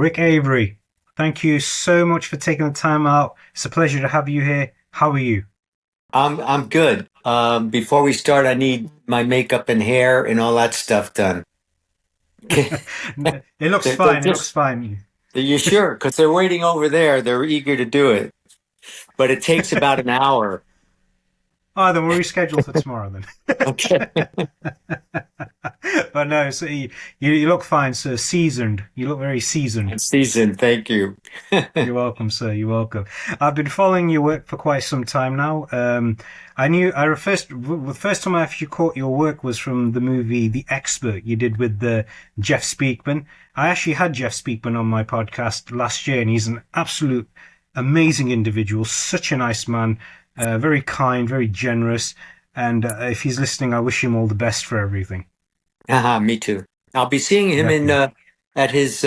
Rick Avery, thank you so much for taking the time out. It's a pleasure to have you here. How are you? I'm good. Before we start, I need my makeup and hair and all that stuff done. It looks They're fine. It looks just, fine. are you sure? Because they're waiting over there. They're eager to do it, but it takes about an hour. Oh, then we'll reschedule for tomorrow Okay. then. But no, so you look fine, sir. Seasoned. You look very seasoned. Season, thank you. You're welcome, sir. You're welcome. I've been following your work for quite some time now. The first time I actually caught your work was from the movie The Expert you did with Jeff Speakman. I actually had Jeff Speakman on my podcast last year, and he's an absolute amazing individual, such a nice man, very kind, very generous. And if he's listening, I wish him all the best for everything. Me too. I'll be seeing him in Definitely. at his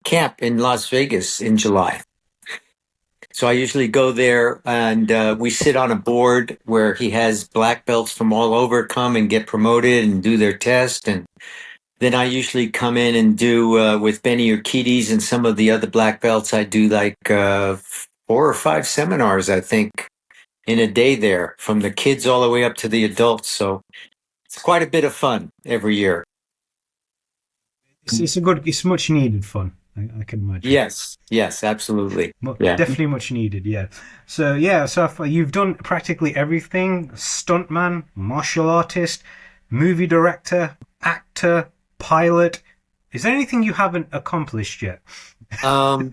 camp in Las Vegas in July. So I usually go there and we sit on a board where he has black belts from all over come and get promoted and do their test. And then I usually come in and do with Benny Urquidez and some of the other black belts. I do like 4 or 5 seminars, I think, in a day there, from the kids all the way up to the adults. So it's quite a bit of fun every year. It's much needed fun. I can imagine. Yes, yes, absolutely. Yeah. Definitely much needed, yeah. You've done practically everything: stuntman, martial artist, movie director, actor, pilot. Is there anything you haven't accomplished yet? Um,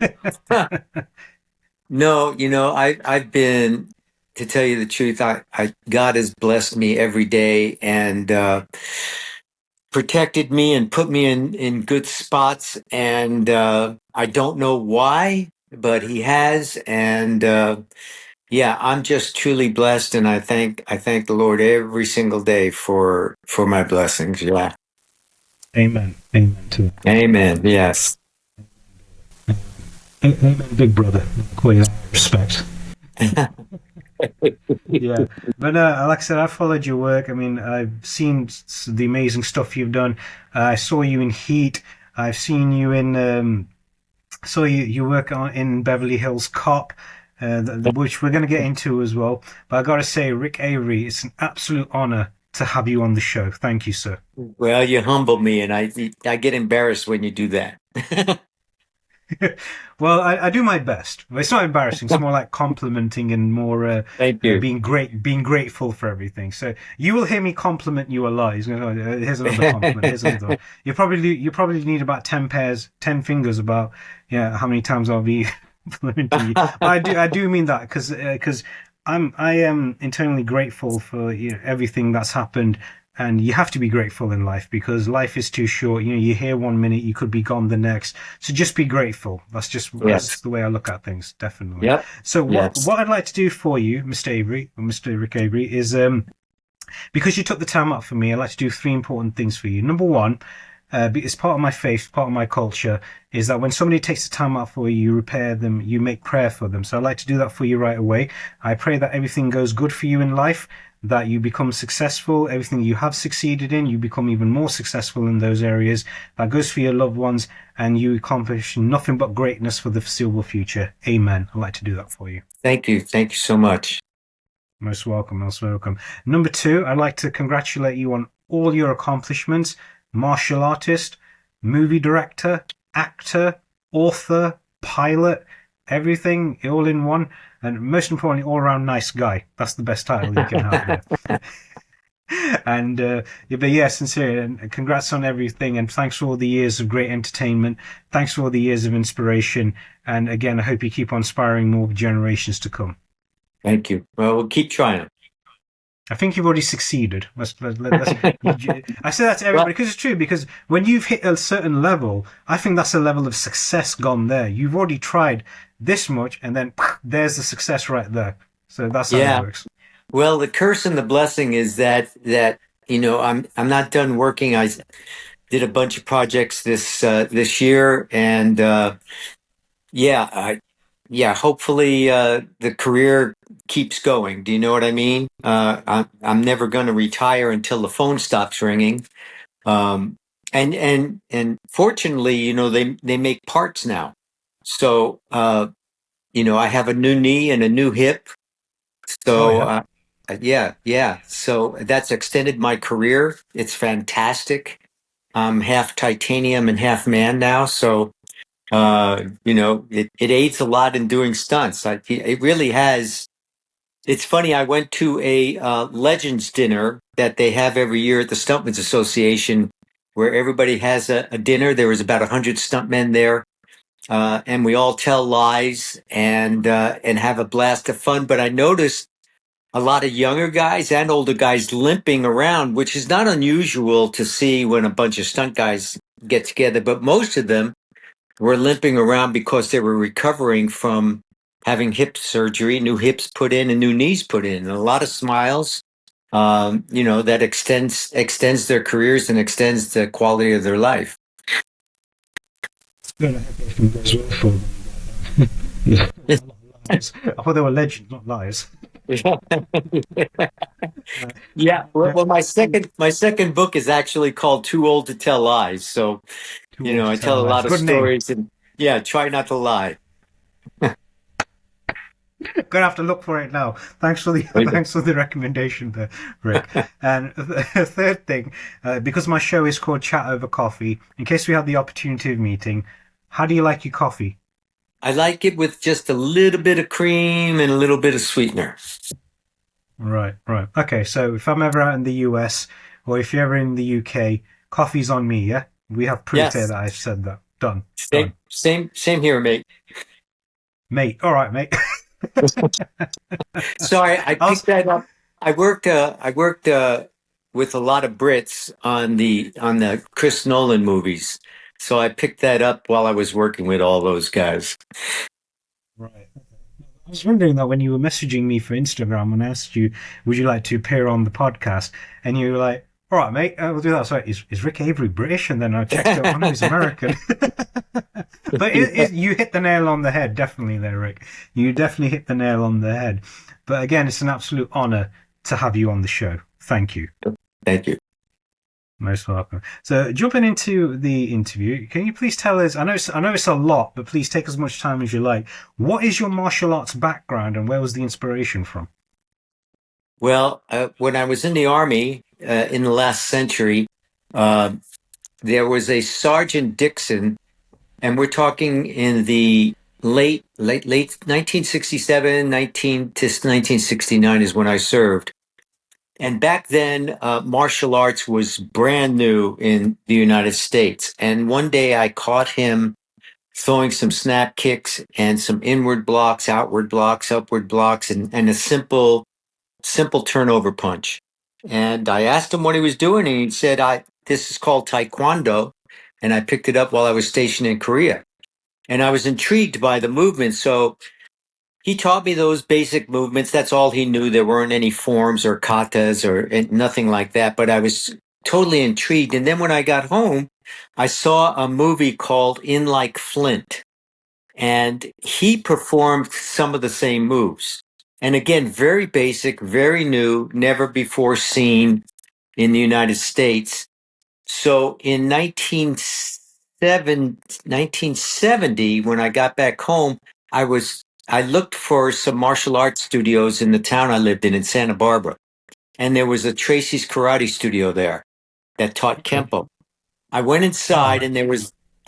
no, I've been, to tell you the truth, God has blessed me every day and protected me and put me in good spots. And I don't know why, but He has. And yeah, I'm just truly blessed, and I thank the Lord every single day for my blessings. Yeah. Amen. Amen to it. Amen. Yes. Amen, big brother. Quite respect. Yeah, but like I said, I've followed your work. I mean, I've seen the amazing stuff you've done. I saw you in Heat. I've seen you in saw you work on in Beverly Hills Cop, which we're going to get into as well. But I got to say, Rick Avery, it's an absolute honor to have you on the show. Thank you, sir. Well, you humble me, and I get embarrassed when you do that. Well, I do my best. Well, it's not embarrassing. It's more like complimenting and more Thank you. being grateful for everything. So you will hear me compliment you a lot. He's going, oh, here's another compliment. Here's another one. You probably need about 10 fingers about how many times I'll be complimenting you. But I do mean that because I am internally grateful for everything that's happened. And you have to be grateful in life because life is too short. You're here 1 minute, you could be gone the next. So just be grateful. That's Yes. the way I look at things, definitely. Yep. So what Yes. what I'd like to do for you, Mr. Avery, or Mr. Rick Avery, is because you took the time out for me, I'd like to do three important things for you. Number one, it's part of my faith, part of my culture, is that when somebody takes the time out for you, you repair them, you make prayer for them. So I'd like to do that for you right away. I pray that everything goes good for you in life, that you become successful, everything you have succeeded in, you become even more successful in those areas. That goes for your loved ones, and you accomplish nothing but greatness for the foreseeable future. Amen. I'd like to do that for you. Thank you. Thank you so much. Most welcome, most welcome. Number two, I'd like to congratulate you on all your accomplishments: martial artist, movie director, actor, author, pilot, everything all in one. And most importantly, all around nice guy. That's the best title you can have there. And but yeah, sincerely, and congrats on everything, and thanks for all the years of great entertainment. Thanks for all the years of inspiration, and again, I hope you keep on inspiring more generations to come. Thank you. Well, we'll keep trying. I think you've already succeeded. I say that to everybody Well, because it's true. Because when you've hit a certain level, I think that's a level of success gone there. You've already tried this much, and then there's the success right there. So that's how it yeah. works. Well, the curse and the blessing is that I'm not done working. I did a bunch of projects this year, and yeah, yeah. Hopefully, the career keeps going. Do you know what I mean? I'm never going to retire until the phone stops ringing. Um, And fortunately, they make parts now. So I have a new knee and a new hip. Oh So yeah. yeah, yeah. So that's extended my career. It's fantastic. I'm half titanium and half man now. So it aids a lot in doing stunts. It really has. It's funny. I went to a Legends dinner that they have every year at the Stuntmen's Association, where everybody has a dinner. There was about 100 stuntmen there, and we all tell lies and have a blast of fun. But I noticed a lot of younger guys and older guys limping around, which is not unusual to see when a bunch of stunt guys get together. But most of them were limping around because they were recovering from having hip surgery, new hips put in and new knees put in. And a lot of smiles, that extends their careers and extends the quality of their life. Gonna have everything goes well for them. Yeah. A lot of lies. I thought they were legends, not lies. Uh, Yeah. Well, yeah. well, my second book is actually called Too Old to Tell Lies. So, Too old to I tell tell a lies. lot of Good name. stories and yeah, try not to lie. Gonna have to look for it now. Thanks for the thanks for the recommendation there, Rick. And the third thing, because my show is called Chat Over Coffee, in case we have the opportunity of meeting, how do you like your coffee? I like it with just a little bit of cream and a little bit of sweetener. Right, right. Okay, so if I'm ever out in the US or if you're ever in the UK, coffee's on me, yeah? We have proof here Yes. that I've said that. Done, Same, done. same here, mate. Mate, all right, mate. Sorry, I I was, picked that up. I worked with a lot of Brits on the Chris Nolan movies, so I picked that up while I was working with all those guys. right. I was wondering that when you were messaging me for Instagram and I asked you, would you like to appear on the podcast? And you were like, all right, mate, we'll do that. So is Rick Avery British? And then I checked out, oh no, he's American. But you hit the nail on the head, definitely there, Rick. You definitely hit the nail on the head. But again, it's an absolute honor to have you on the show. Thank you. Thank you. Most welcome. So, jumping into the interview, can you please tell us? I know it's a lot, but please take as much time as you like. What is your martial arts background, and where was the inspiration from? Well, when I was in the army in the last century, uh, there was a Sergeant Dixon, and we're talking in the late 1967, 19 to 1969 is when I served. And back then, martial arts was brand new in the United States. And one day I caught him throwing some snap kicks and some inward blocks, outward blocks, upward blocks, and a simple turnover punch. And I asked him what he was doing, and he said, this is called Taekwondo. And I picked it up while I was stationed in Korea. And I was intrigued by the movement. So he taught me those basic movements. That's all he knew. There weren't any forms or katas or nothing like that. But I was totally intrigued. And then when I got home, I saw a movie called In Like Flint, and he performed some of the same moves. And again, very basic, very new, never before seen in the United States. So in 1970, when I got back home, I looked for some martial arts studios in the town I lived in Santa Barbara. And there was a Tracy's Karate Studio there that taught Okay. Kempo. I went All inside right. and there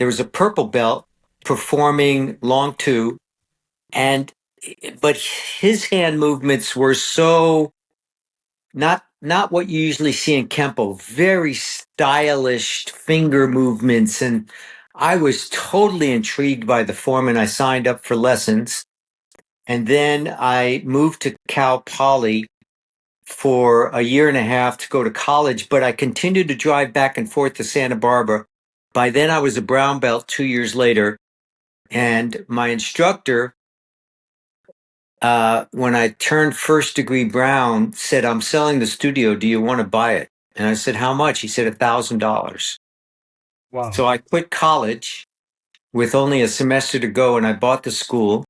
was a purple belt performing long two, and but his hand movements were so not what you usually see in Kempo, very stylish finger movements. And I was totally intrigued by the form and I signed up for lessons. And then I moved to Cal Poly for a year and a half to go to college, but I continued to drive back and forth to Santa Barbara. By then I was a brown belt 2 years later. And my instructor, when I turned first degree brown, said, I'm selling the studio. Do you want to buy it? And I said, how much? He said, $1,000. Wow. So I quit college with only a semester to go and I bought the school.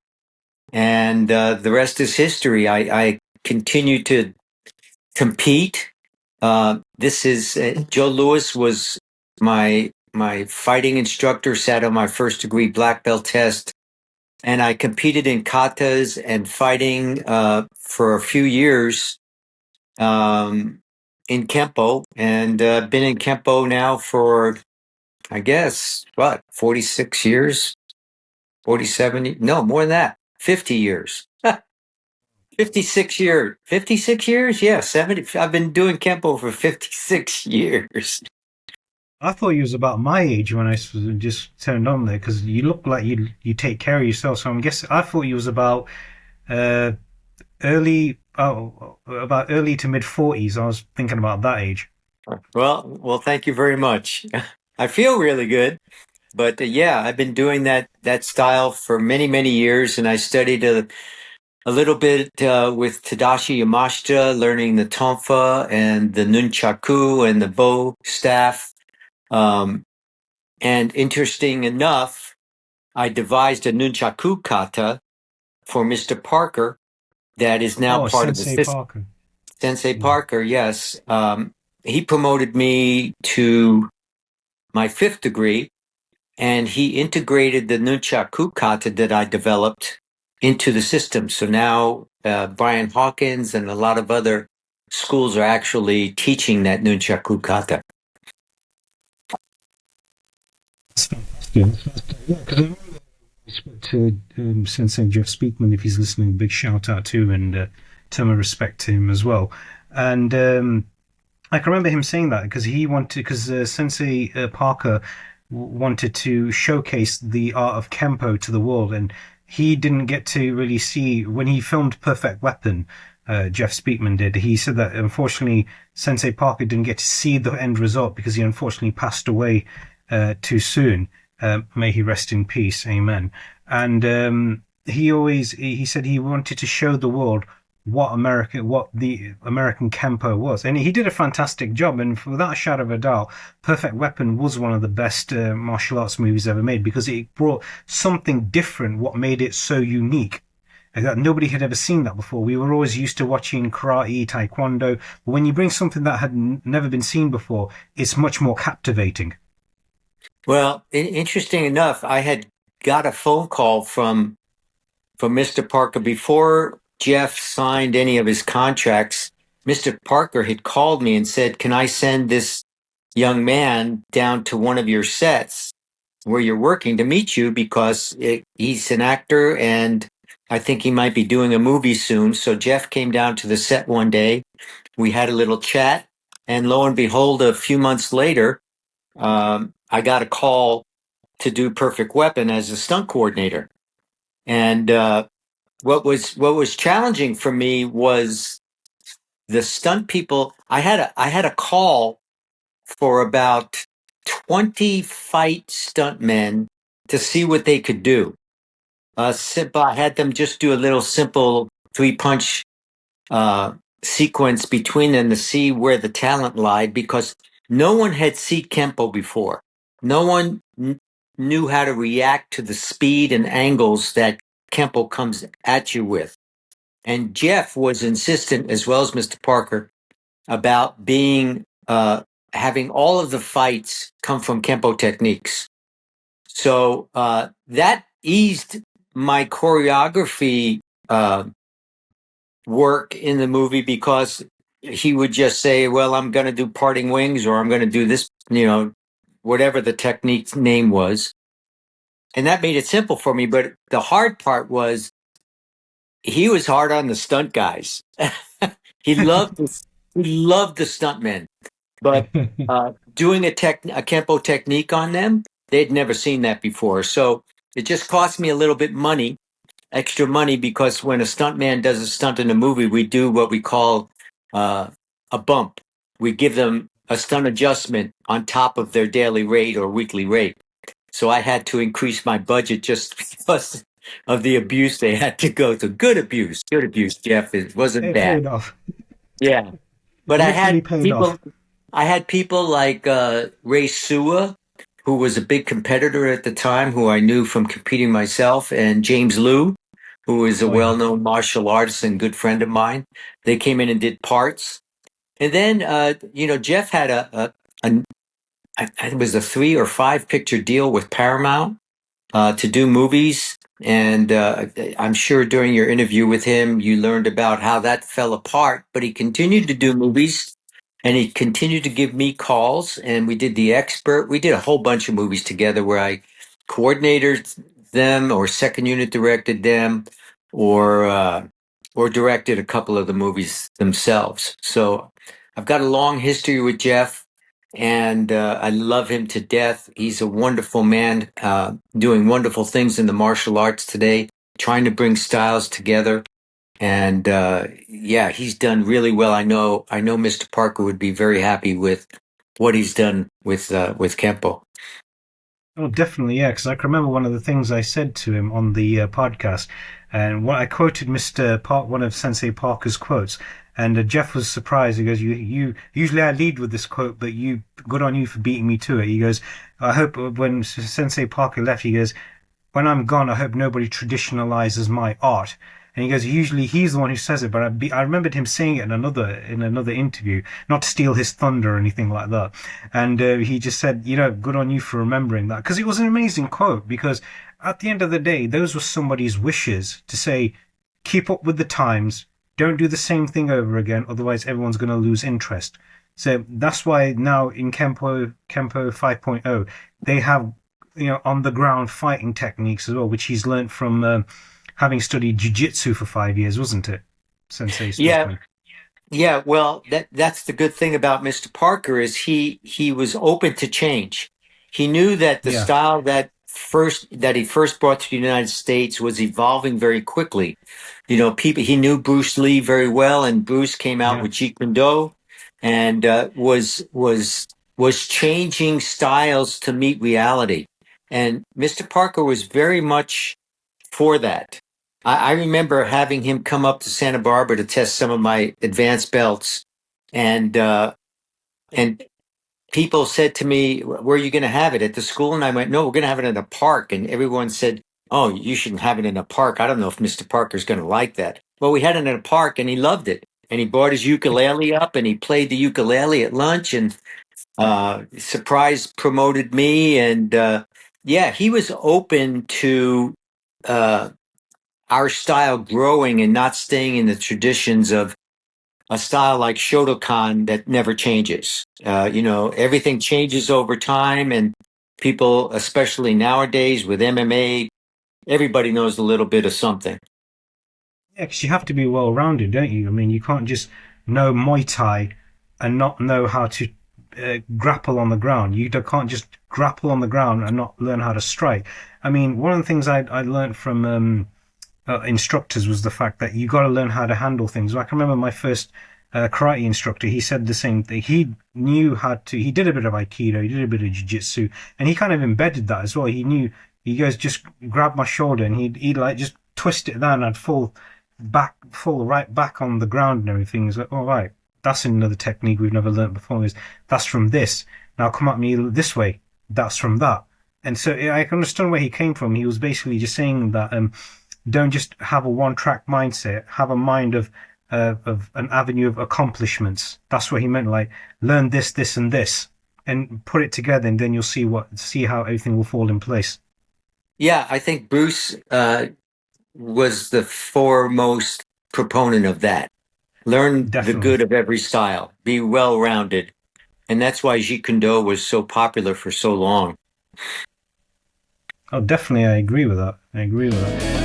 And the rest is history. I continued to compete. This is Joe Louis was my fighting instructor, sat on my first degree black belt test, and I competed in katas and fighting for a few years um, in Kempo, and been in Kempo now for, I guess, what, 46 years, 47, no, more than that, 50 years. 56 years. 56 years? Yeah, 70. I've been doing Kempo for 56 years. I thought you was about my age when I just turned on there because you look like you take care of yourself. So I'm guessing I thought you was about uh, about early to mid 40s. I was thinking about that age. Well, thank you very much. I feel really good, but yeah, I've been doing that style for many, many years, and I studied a little bit with Tadashi Yamashita, learning the tonfa and the nunchaku and the bow staff. Um, and interesting enough, I devised a nunchaku kata for Mr. Parker that is now Oh, part of the Sensei system. Parker. Sensei Yeah. Parker, yes. He promoted me to my fifth degree, and he integrated the nunchaku kata that I developed into the system. So now Brian Hawkins and a lot of other schools are actually teaching that nunchaku kata. That's fantastic. Yeah, because I remember I spoke to Sensei Jeff Speakman, if he's listening, big shout out to him and ton of respect to him as well. And I can remember him saying that because he wanted, because Sensei Parker wanted to showcase the art of Kempo to the world, and he didn't get to really see when he filmed Perfect Weapon. Jeff Speakman did. He said that unfortunately Sensei Parker didn't get to see the end result because he unfortunately passed away too soon. May he rest in peace. Amen. And he said he wanted to show the world what the American Kempo was. And he did a fantastic job. And without a shadow of a doubt, Perfect Weapon was one of the best martial arts movies ever made because it brought something different, what made it so unique. That nobody had ever seen that before. We were always used to watching karate, taekwondo, but when you bring something that had never been seen before, it's much more captivating. Well, interesting enough, I had got a phone call from Mr. Parker before Jeff signed any of his contracts. Mr. Parker had called me and said, "Can I send this young man down to one of your sets where you're working to meet you because he's an actor and I think he might be doing a movie soon." So Jeff came down to the set one day. We had a little chat, and lo and behold, a few months later, I got a call to do Perfect Weapon as a stunt coordinator. And what was challenging for me was the stunt people. I had a call for about 20 fight stuntmen to see what they could do. Simple. I had them just do a little simple three punch uh, sequence between them to see where the talent lied because no one had seen Kempo before. No one knew how to react to the speed and angles that Kempo comes at you with. And Jeff was insistent, as well as Mr. Parker, about being having all of the fights come from Kempo techniques. So that eased my choreography work in the movie because he would just say, "Well, I'm going to do parting wings, or I'm going to do this," whatever the technique name was, and that made it simple for me. But the hard part was he was hard on the stunt guys. he loved the, he loved the stuntmen, but doing a Kempo technique on them, they'd never seen that before. So it just cost me a little bit extra money, because when a stuntman does a stunt in a movie, we do what we call a bump. We give them a stunt adjustment on top of their daily rate or weekly rate. So I had to increase my budget just because of the abuse they had to go through. Good abuse, Jeff. It wasn't It bad. paid off. Yeah, but It literally paid off. I had people like Ray Sua, who was a big competitor at the time, who I knew from competing myself, and James Liu, who is a Oh yeah. well-known martial artist and good friend of mine. They came in and did parts, and then Jeff had a it was a 3 or 5 picture deal with Paramount to do movies. And I'm sure during your interview with him, you learned about how that fell apart, but he continued to do movies and he continued to give me calls. And we did The Expert. We did a whole bunch of movies together where I coordinated them or second unit directed them or directed a couple of the movies themselves. So I've got a long history with Jeff and I love him to death. He's a wonderful man, doing wonderful things in the martial arts today, trying to bring styles together. And yeah, he's done really well. I know Mr. Parker would be very happy with what he's done with Kempo. Oh, definitely, yeah. Because I can remember one of the things I said to him on the podcast, and what I quoted Mr. Park, one of Sensei Parker's quotes, and Jeff was surprised. He goes, "You usually I lead with this quote, but good on you for beating me to it." He goes, "I hope when Sensei Parker left, he goes, when I'm gone, I hope nobody traditionalizes my art." And he goes, usually he's the one who says it, but I remembered him saying it in another interview, not to steal his thunder or anything like that. And he just said, good on you for remembering that, because it was an amazing quote. Because at the end of the day, those were somebody's wishes to say, keep up with the times, don't do the same thing over again, otherwise everyone's going to lose interest. So that's why now in Kempo 5.0, they have on the ground fighting techniques as well, which he's learnt from having studied jiu-jitsu for 5 years, wasn't it, Sensei Yeah, Stuntman? yeah. Well, that's the good thing about Mr. Parker is he was open to change. He knew that the Yeah, style that he first brought to the United States was evolving very quickly. People he knew Bruce Lee very well, and Bruce came out yeah. with Jeet Kune Do, and was changing styles to meet reality. And Mr. Parker was very much for that. I remember having him come up to Santa Barbara to test some of my advanced belts, and and people said to me, "Where are you going to have it at the school?" And I went, "No, we're going to have it in a park." And everyone said, "Oh, you shouldn't have it in a park. I don't know if Mr. Parker's going to like that." Well, we had it in a park, and he loved it. And he brought his ukulele up, and he played the ukulele at lunch, and surprise promoted me. And yeah, he was open to uh, our style growing and not staying in the traditions of a style like Shotokan that never changes. Everything changes over time, and people, especially nowadays with MMA, everybody knows a little bit of something. Yeah, 'cause you have to be well rounded, don't you? I mean, you can't just know Muay Thai and not know how to grapple on the ground. You can't just grapple on the ground and not learn how to strike. I mean, one of the things I learned from instructors was the fact that you got to learn how to handle things. Like I remember my first karate instructor, he said the same thing. He knew how to. He did a bit of aikido, he did a bit of jiu-jitsu, and he kind of embedded that as well. He knew. He goes, just grab my shoulder, and he'd like just twist it down, and I'd fall right back on the ground and everything. He's like, all right, that's another technique we've never learned before. Is that's from this. Now come at me this way. That's from that. And so I can understand where he came from. He was basically just saying that don't just have a one-track mindset. Have a mind of an avenue of accomplishments. That's what he meant. Like learn this, this, and this, and put it together, and then you'll see how everything will fall in place. Yeah, I think Bruce was the foremost proponent of that. Learn the Definitely. good of every style, be well rounded. And that's why Jeet Kune Do was so popular for so long. Oh, definitely. I agree with that. I agree with that.